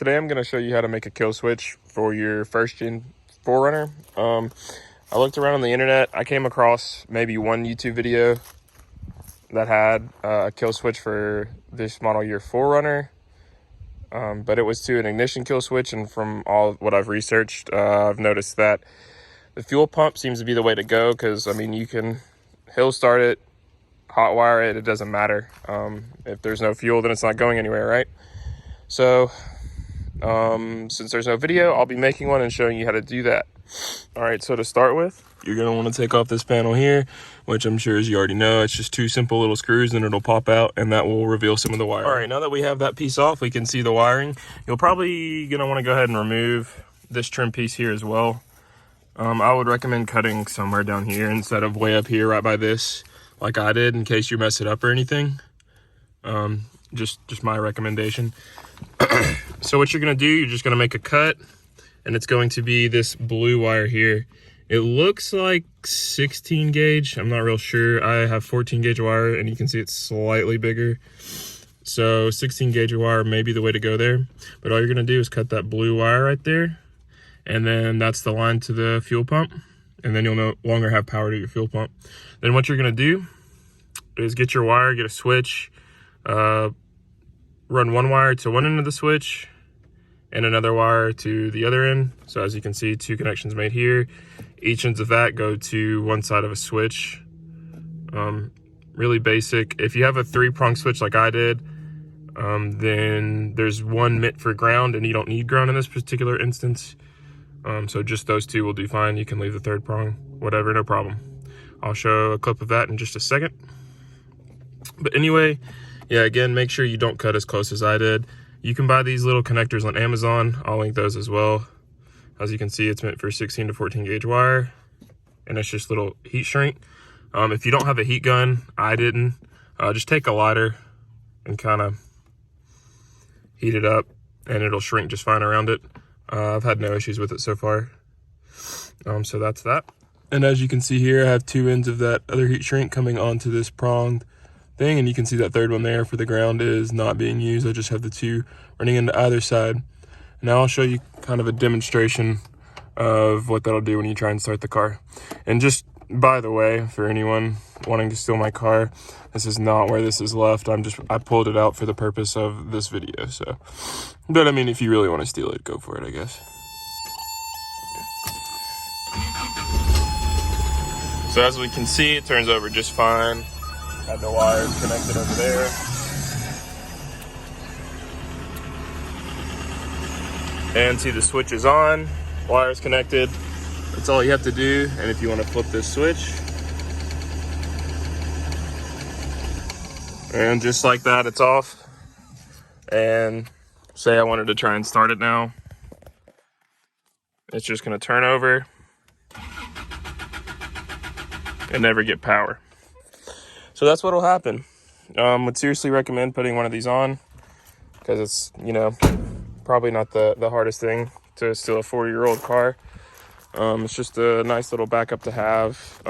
today I'm going to show you how to make a kill switch for your first gen 4Runner. I looked around on the internet. I came across maybe one YouTube video that had a kill switch for this model year 4Runner, but it was to an ignition kill switch, and from all what I've researched, I've noticed that the fuel pump seems to be the way to go, because I mean, you can hill start it, hot wire it, it doesn't matter. If there's no fuel, then it's not going anywhere, right? So since there's no video, I'll be making one and showing you how to do that. All right, so to start with, you're gonna want to take off this panel here, which I'm sure as you already know, it's just two simple little screws and it'll pop out, and that will reveal some of the wiring. All right, now that we have that piece off, we can see the wiring. You'll probably gonna want to go ahead and remove this trim piece here as well. I would recommend cutting somewhere down here instead of way up here right by this, like I did, in case you mess it up or anything. Just my recommendation. So what you're gonna do, you're just gonna make a cut, and it's going to be this blue wire here. It looks like 16 gauge. I'm not real sure. I have 14 gauge wire, and you can see it's slightly bigger. So 16 gauge wire may be the way to go there. But all you're gonna do is cut that blue wire right there, and then that's the line to the fuel pump. And then you'll no longer have power to your fuel pump. Then what you're gonna do is get your wire, get a switch, run one wire to one end of the switch and another wire to the other end. So as you can see, two connections made here. Each ends of that go to one side of a switch. Really basic. If you have a 3-prong switch like I did, then there's one mitt for ground, and you don't need ground in this particular instance. So just those two will do fine. You can leave the 3rd prong, whatever, no problem. I'll show a clip of that in just a second. But anyway, yeah, again, make sure you don't cut as close as I did. You can buy these little connectors on Amazon. I'll link those as well. As you can see, it's meant for 16 to 14 gauge wire, and it's just little heat shrink. If you don't have a heat gun, I didn't, just take a lighter and kind of heat it up, and it'll shrink just fine around it. I've had no issues with it so far. So that's that. And as you can see here, I have two ends of that other heat shrink coming onto this pronged thing, and you can see that 3rd one there for the ground is not being used. I just have the two running into either side. Now I'll show you kind of a demonstration of what that'll do when you try and start the car. And just by the way, for anyone wanting to steal my car, this is not where this is left. I pulled it out for the purpose of this video. So, but I mean, if you really want to steal it, go for it, I guess. So as we can see, it turns over just fine. Had the wires connected over there. And see, the switch is on, wires connected. That's all you have to do. And if you want to flip this switch, and just like that, it's off. And say I wanted to try and start it now, it's just going to turn over and never get power. So that's what'll happen. Would seriously recommend putting one of these on, because it's, you know, probably not the hardest thing to steal a 40-year-old car. It's just a nice little backup to have.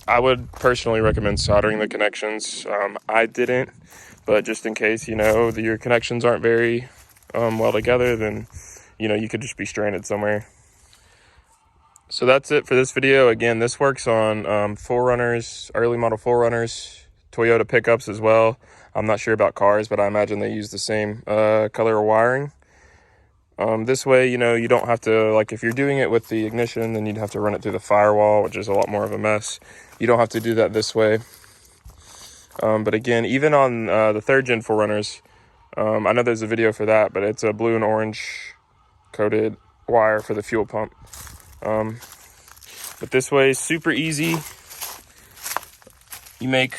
I would personally recommend soldering the connections. I didn't, but just in case, you know, your connections aren't very well together, then, you know, you could just be stranded somewhere. So that's it for this video. Again, this works on 4Runners, early model 4Runners, Toyota pickups as well. I'm not sure about cars, but I imagine they use the same color of wiring. This way, you know, you don't have to, like, if you're doing it with the ignition, then you'd have to run it through the firewall, which is a lot more of a mess. You don't have to do that this way. But again, even on the 3rd gen 4Runners, I know there's a video for that, but it's a blue and orange coated wire for the fuel pump. But this way is super easy. You make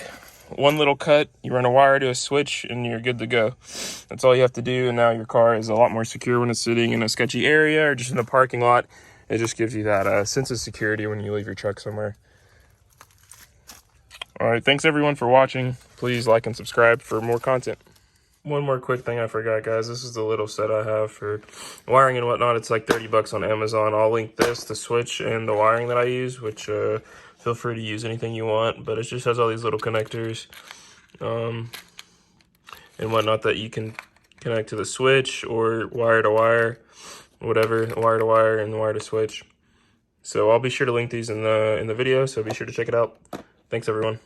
one little cut, you run a wire to a switch, and you're good to go. That's all you have to do, and now your car is a lot more secure when it's sitting in a sketchy area or just in a parking lot. It just gives you that sense of security when you leave your truck somewhere. All right, thanks everyone for watching. Please like and subscribe for more content. One more quick thing I forgot, guys. This is the little set I have for wiring and whatnot. It's like 30 bucks on Amazon. I'll link this, the switch, and the wiring that I use, which feel free to use anything you want. But it just has all these little connectors and whatnot that you can connect to the switch or wire to wire, whatever, wire to wire and wire to switch. So I'll be sure to link these in the video, so be sure to check it out. Thanks everyone.